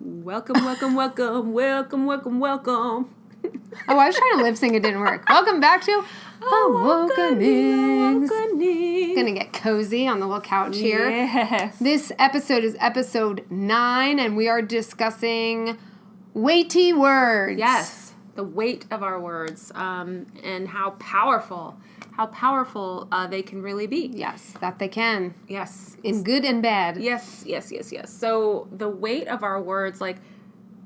Welcome, welcome, welcome, welcome, welcome, welcome. Oh, I was trying to lip sync. It didn't work. Welcome back to Awokening. Gonna get cozy on the little couch here. Yes. This episode is episode 9, and we are discussing weighty words. Yes, the weight of our words, and how powerful they can really be. Yes, that they can. Yes. In good and bad. Yes. So the weight of our words, like,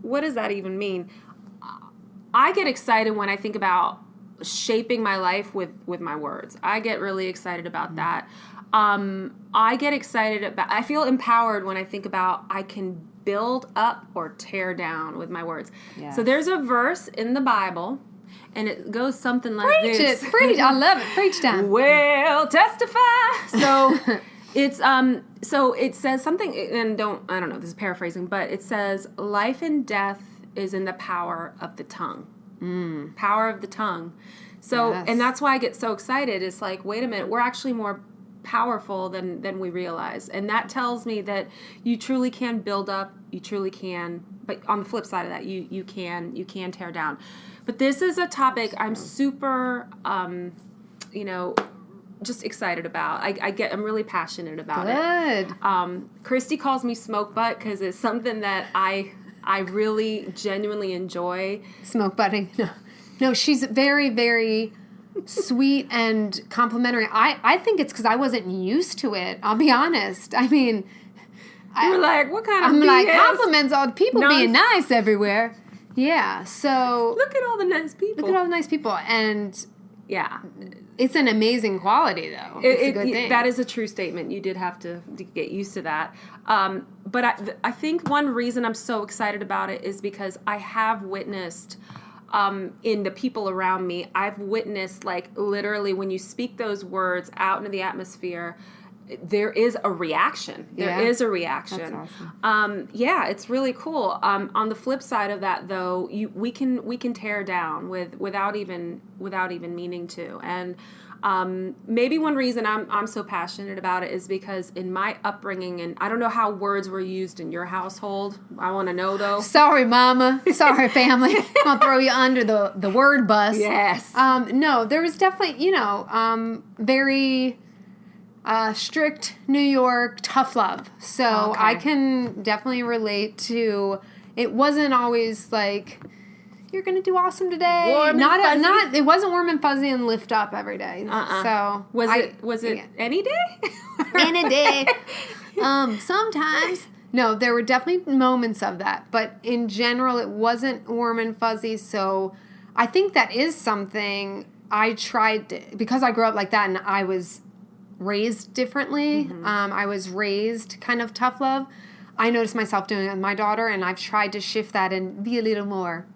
what does that even mean? I get excited when I think about shaping my life with my words. I get really excited about that. I feel empowered when I think about I can build up or tear down with my words. Yes. So there's a verse in the Bible, and it goes something like Preach this. Preach. I love it. Preach time. Well, testify. So it's so it says something, and I don't know, this is paraphrasing, but it says life and death is in the power of the tongue. Power of the tongue. So, yes. And that's why I get so excited. It's like, wait a minute, we're actually more powerful than we realize. And that tells me that you truly can build up, you truly can, but on the flip side of that, you can tear down. But this is a topic I'm super, just excited about. I'm really passionate about it. Good. Christy calls me smoke butt because it's something that I really genuinely enjoy. Smoke butting. No, she's very, very sweet and complimentary. I think it's because I wasn't used to it. I'll be honest. I mean, you were like, what kind of I'm BS? like, compliments on people being nice everywhere. Yeah, so... Look at all the nice people. And... Yeah. It's an amazing quality, though. It's a good thing. That is a true statement. You did have to get used to that. But I think one reason I'm so excited about it is because I have witnessed in the people around me, I've witnessed, like, literally when you speak those words out into the atmosphere, there is a reaction. That's awesome. Yeah, it's really cool. On the flip side of that, though, we can tear down without even meaning to. And maybe one reason I'm so passionate about it is because in my upbringing, and I don't know how words were used in your household. I want to know, though. Sorry, Mama. Sorry, family. I'll throw you under the word bus. Yes. No, there was definitely, very... strict New York, tough love. So okay. I can definitely relate to, it wasn't always like, you're going to do awesome today. It wasn't warm and fuzzy and lift up every day. So was it any day? Any day. Sometimes. No, there were definitely moments of that. But in general, it wasn't warm and fuzzy. So I think that is something I tried to, because I grew up like that and I was raised differently. Mm-hmm. I was raised kind of tough love. I noticed myself doing it with my daughter, and I've tried to shift that and be a little more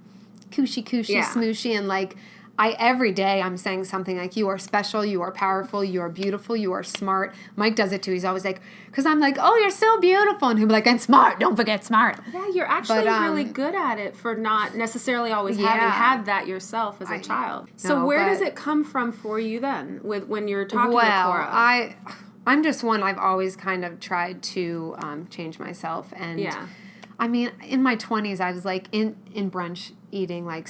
cushy, smooshy, and like every day I'm saying something like, you are special, you are powerful, you are beautiful, you are smart. Mike does it too. He's always like, because I'm like, oh, you're so beautiful. And he'll be like, and smart. Don't forget smart. Yeah, you're actually really good at it for not necessarily always having had that yourself as a child. So where does it come from for you then when you're talking to Cora? I'm just one, I've always kind of tried to change myself. And I mean, in my 20s, I was like in brunch eating, like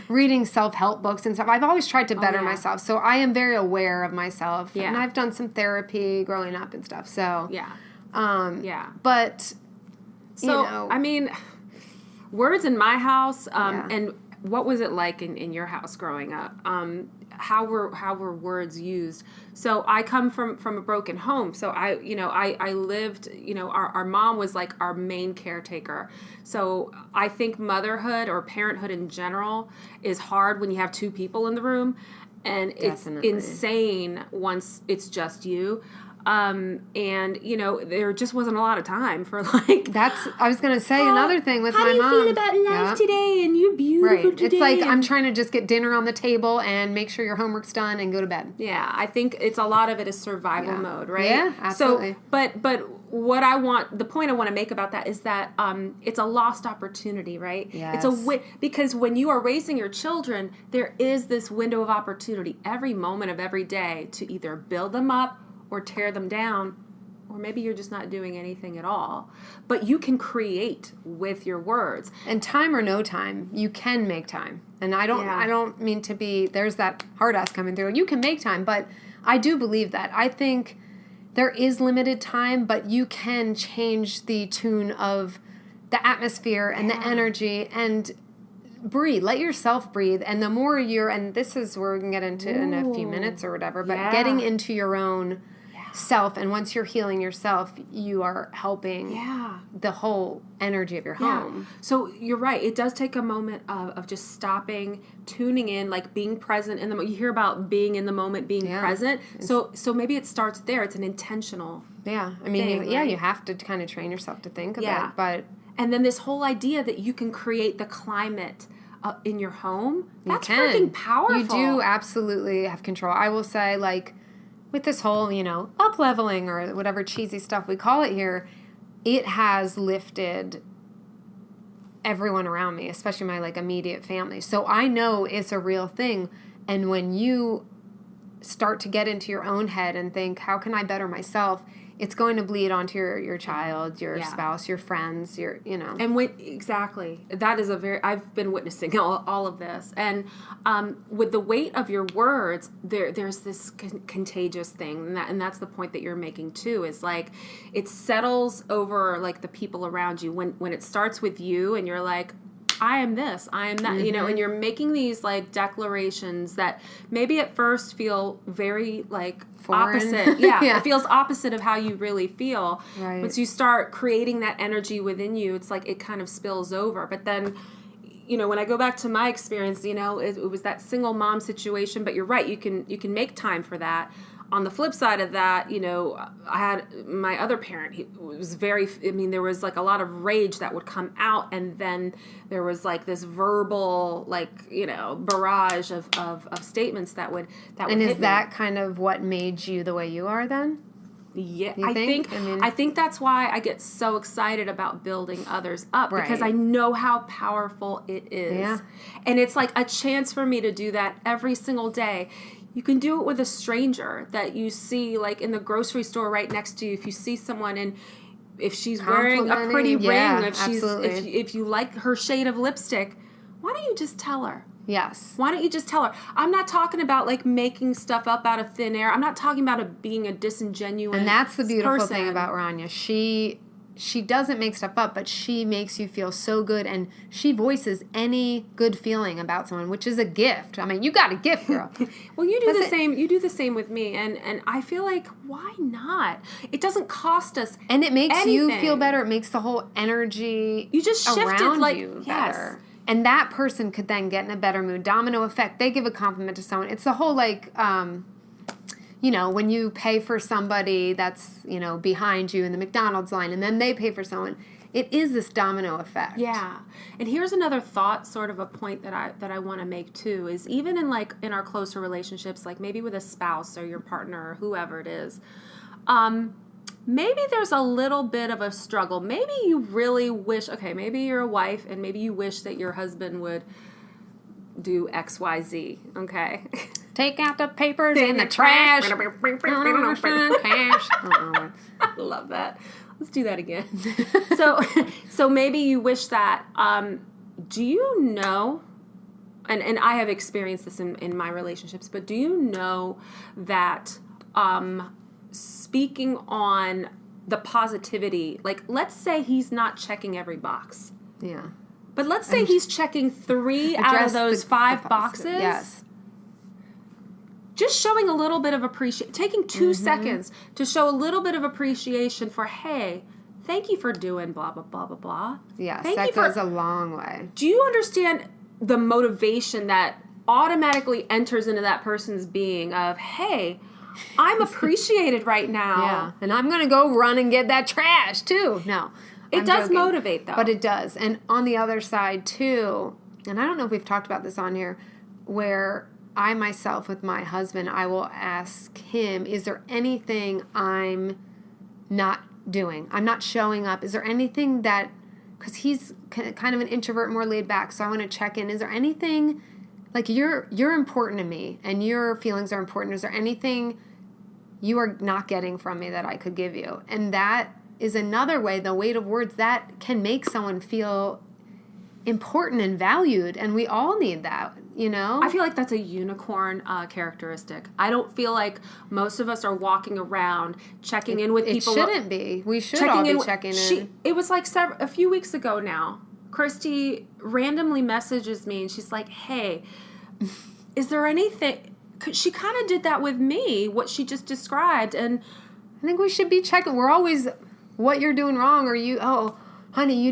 reading self-help books and stuff. I've always tried to better myself. So I am very aware of myself. Yeah. And I've done some therapy growing up and stuff. So, But, I mean, words in my house, and what was it like in your house growing up? How were words used? So I come from a broken home. So I lived, our mom was like our main caretaker. So I think motherhood or parenthood in general is hard when you have two people in the room, and Definitely. It's insane once it's just you. And there just wasn't a lot of time for I was going to say another thing with my mom. How do you feel about life today? And you're beautiful today. It's like I'm trying to just get dinner on the table and make sure your homework's done and go to bed. Yeah, I think it's a lot of it is survival mode, right? Yeah, absolutely. So, but the point I want to make about that is that it's a lost opportunity, right? Yes. Because when you are raising your children, there is this window of opportunity every moment of every day to either build them up or tear them down, or maybe you're just not doing anything at all. But you can create with your words. And time or no time, you can make time. And I don't mean to be, there's that hard ass coming through. You can make time, but I do believe that. I think there is limited time, but you can change the tune of the atmosphere and the energy and breathe. Let yourself breathe. And the more and this is where we can get into in a few minutes or whatever, but getting into your own self. And once you're healing yourself, you are helping the whole energy of your home. So you're right. It does take a moment of just stopping, tuning in, like being present in the moment. You hear about being in the moment, being present. So maybe it starts there. It's an intentional I mean, thing, you have to kind of train yourself to think of it. But and then this whole idea that you can create the climate in your home, that's can. freaking powerful. You do absolutely have control. I will say, like, with this whole, up-leveling or whatever cheesy stuff we call it here, it has lifted everyone around me, especially my, like, immediate family. So I know it's a real thing. And when you start to get into your own head and think, how can I better myself? It's going to bleed onto your child, your spouse, your friends, And exactly. That is I've been witnessing all of this. And with the weight of your words, there's this contagious thing. And that's the point that you're making too, is like, it settles over like the people around you. When it starts with you and you're like, I am this, I am that, and you're making these like declarations that maybe at first feel very like foreign. Opposite. It feels opposite of how you really feel. Right. Once you start creating that energy within you, it's like it kind of spills over. But then, when I go back to my experience, it was that single mom situation, but you're right, you can make time for that. On the flip side of that, I had my other parent. He was there was like a lot of rage that would come out, and then there was like this verbal, like, barrage of statements that would And hit is that me. kind of what made you the way you are then? Yeah, You think? I think that's why I get so excited about building others up, because Right. I know how powerful it is. Yeah. And it's like a chance for me to do that every single day. You can do it with a stranger that you see like in the grocery store right next to you. If you see someone and if she's wearing a pretty ring, if you like her shade of lipstick, why don't you just tell her? Yes. Why don't you just tell her? I'm not talking about like making stuff up out of thin air. I'm not talking about it being a disingenuous And that's the beautiful person. thing about Rania. She doesn't make stuff up, but she makes you feel so good, and she voices any good feeling about someone, which is a gift. I mean, you got a gift, girl. Well, you do the same. You do the same with me, and I feel like, why not? It doesn't cost us, and it makes anything. you feel better. It makes the whole energy You just shifted around like you yes. better. And that person could then get in a better mood. Domino effect. They give a compliment to someone. It's the whole like, when you pay for somebody that's, behind you in the McDonald's line, and then they pay for someone. It is this domino effect. Yeah. And here's another thought, sort of a point that I want to make too, is even in our closer relationships, like maybe with a spouse or your partner or whoever it is, maybe there's a little bit of a struggle. Maybe you really wish, maybe you're a wife and maybe you wish that your husband would do XYZ, okay? Take out the papers in the trash. I love that. Let's do that again. So maybe you wish that. Do you know, and I have experienced this in my relationships, but do you know that speaking on the positivity, like let's say he's not checking every box. Yeah. But let's say he's checking 3 out of those 5 boxes. Yes. Just showing a little bit of appreciation, taking 2 seconds to show a little bit of appreciation for, hey, thank you for doing blah, blah, blah, blah, blah. Yes, thank that you goes a long way. Do you understand the motivation that automatically enters into that person's being of, hey, I'm appreciated right now. Yeah, and I'm going to go run and get that trash, too. No. It does motivate, though. But it does. And on the other side, too, and I don't know if we've talked about this on here, where I myself with my husband, I will ask him, is there anything I'm not doing? I'm not showing up. Is there anything that, because he's kind of an introvert, more laid back, so I want to check in. Is there anything, like you're important to me and your feelings are important. Is there anything you are not getting from me that I could give you. And that is another way, the weight of words, that can make someone feel important and valued. And we all need that, you know? I feel like that's a unicorn characteristic. I don't feel like most of us are walking around checking in with people. It shouldn't be. We should all be checking in. It was like a few weeks ago now. Christy randomly messages me and she's like, hey, is there anything... She kind of did that with me, what she just described. And I think we should be checking. We're always, what you're doing wrong, or honey,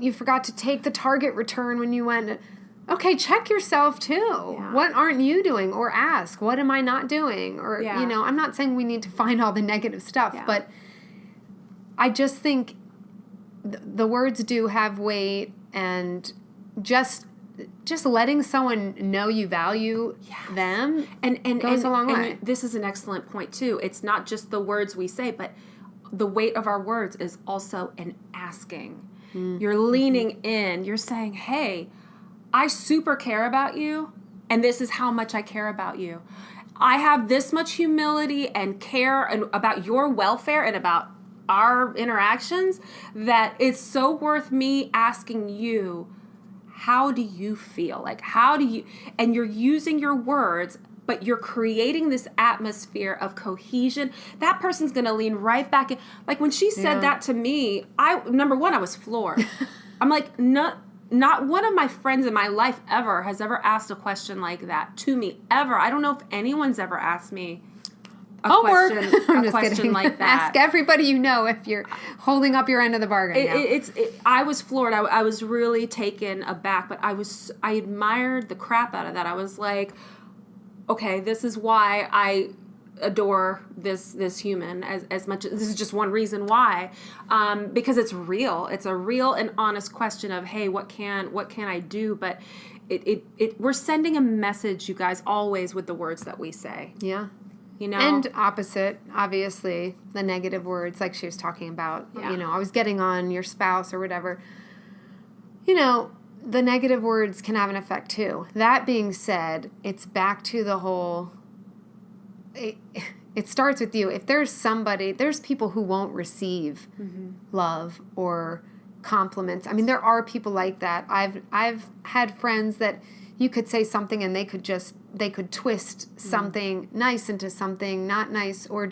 you forgot to take the Target return when you went. Okay, check yourself too. Yeah. What aren't you doing? Or ask, what am I not doing? Or, I'm not saying we need to find all the negative stuff, but I just think the words do have weight, and just letting someone know you value them and goes a long way. This is an excellent point too. It's not just the words we say, but the weight of our words is also an asking. Mm-hmm. You're leaning in. You're saying, hey, I super care about you, and this is how much I care about you. I have this much humility and care about your welfare and about our interactions that it's so worth me asking you, how do you feel? Like, and you're using your words, but you're creating this atmosphere of cohesion. That person's going to lean right back in. Like, when she said that to me, number one, I was floored. I'm like, not one of my friends in my life has ever asked a question like that to me, ever. I don't know if anyone's ever asked me a question like that. Ask everybody you know if you're holding up your end of the bargain. I was floored. I was really taken aback, but I admired the crap out of that. I was like, okay, this is why I adore this human as much. This is just one reason why, because it's real. It's a real and honest question of, hey, what can I do? But we're sending a message, you guys, always with the words that we say. Yeah. You know? And opposite, obviously, the negative words, like she was talking about, I was getting on your spouse or whatever. The negative words can have an effect too. That being said, it's back to the whole, it starts with you. If there's people who won't receive love or compliments. I mean, there are people like that. I've had friends that you could say something and they could twist something nice into something not nice, or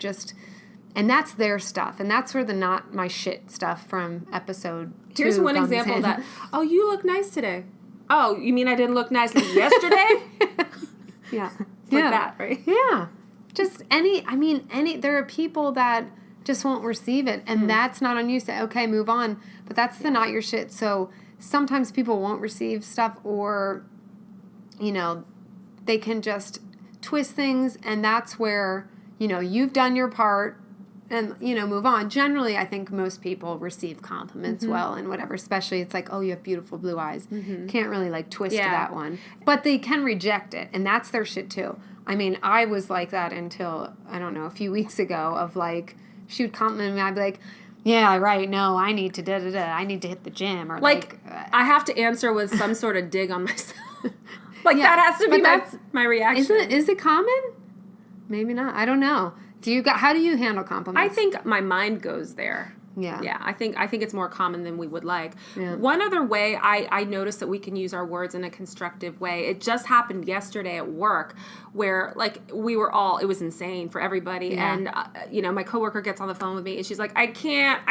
and that's their stuff. And that's where the not my shit stuff from episode 2 Here's one example of that. Oh, you look nice today. Oh, you mean I didn't look nice yesterday? Yeah. It's like that, right? Yeah. Just there are people that just won't receive it. And that's not on you. Say, okay, move on. But that's the not your shit. So sometimes people won't receive stuff, or they can just twist things, and that's where, you've done your part and, move on. Generally, I think most people receive compliments well and whatever, especially it's like, oh, you have beautiful blue eyes. Can't really twist that one. But they can reject it, and that's their shit too. I mean, I was like that until, I don't know, a few weeks ago of she would compliment me, I'd be like, yeah, right, no, I need to da-da-da, I need to hit the gym. Or I have to answer with some sort of dig on myself. That has to be my reaction. Is it common? Maybe not. I don't know. How do you handle compliments? I think my mind goes there. Yeah. Yeah, I think it's more common than we would like. Yeah. One other way I noticed that we can use our words in a constructive way, it just happened yesterday at work where, we were all, it was insane for everybody. Yeah. And, my coworker gets on the phone with me and she's like, I can't.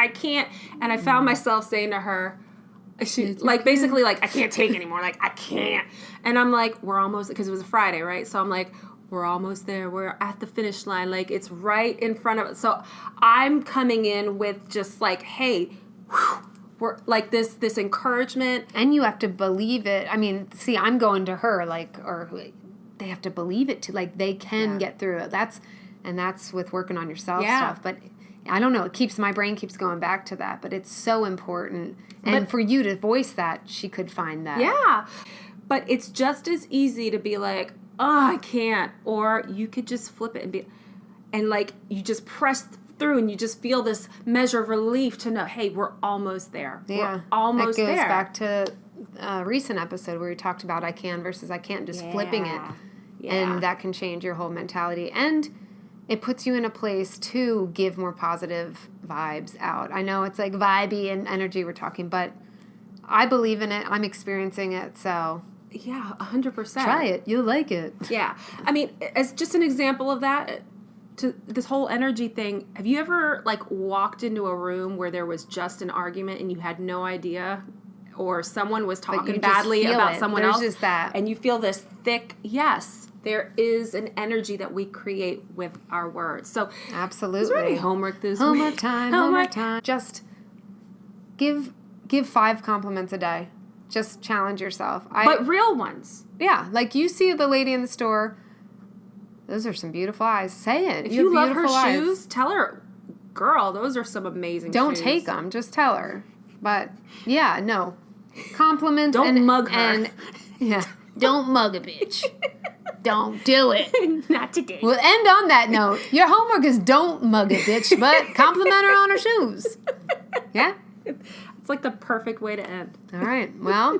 And I found myself saying to her, basically, I can't take anymore. I can't. And I'm like, we're almost, because it was a Friday, right? So I'm like, we're almost there. We're at the finish line. It's right in front of us. So I'm coming in with just hey, we're this encouragement. And you have to believe it. I mean, see, I'm going to her, or they have to believe it too. They can get through it. That's with working on yourself stuff. But I don't know. My brain keeps going back to that. But it's so important. And for you to voice that, she could find that. Yeah. But it's just as easy to be like, oh, I can't. Or you could just flip it and you just press through and you just feel this measure of relief to know, hey, we're almost there. Yeah. We're almost there. That goes back to a recent episode where we talked about I can versus I can't, just flipping it. Yeah. And that can change your whole mentality. And it puts you in a place to give more positive vibes out. I know it's like vibey and energy we're talking, but I believe in it. I'm experiencing it, so Yeah, 100%. try it. You'll like it. Yeah. I mean, as just an example of that, to this whole energy thing, have you ever like walked into a room where there was just an argument and you had no idea, or someone was talking you just badly feel about it. someone There's else, just that. and you feel this thick, yes, there is an energy that we create with our words. So Absolutely. is there any homework this Homework week? time, homework time. Just give 5 compliments a day. Just challenge yourself. But real ones. Yeah, like you see the lady in the store, those are some beautiful eyes. Say it. If you love her beautiful eyes. shoes, tell her, girl, those are some amazing Don't shoes. take them. Just tell her. But yeah, no. Compliments. Don't mug her. And, yeah. Don't mug a bitch. Don't do it. Not today. We'll end on that note. Your homework is don't mug a bitch, but compliment her on her shoes. Yeah? It's like the perfect way to end. All right. Well,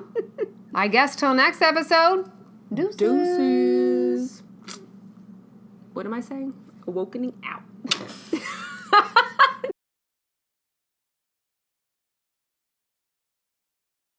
I guess till next episode. Deuces. Deuces. What am I saying? Awokening out.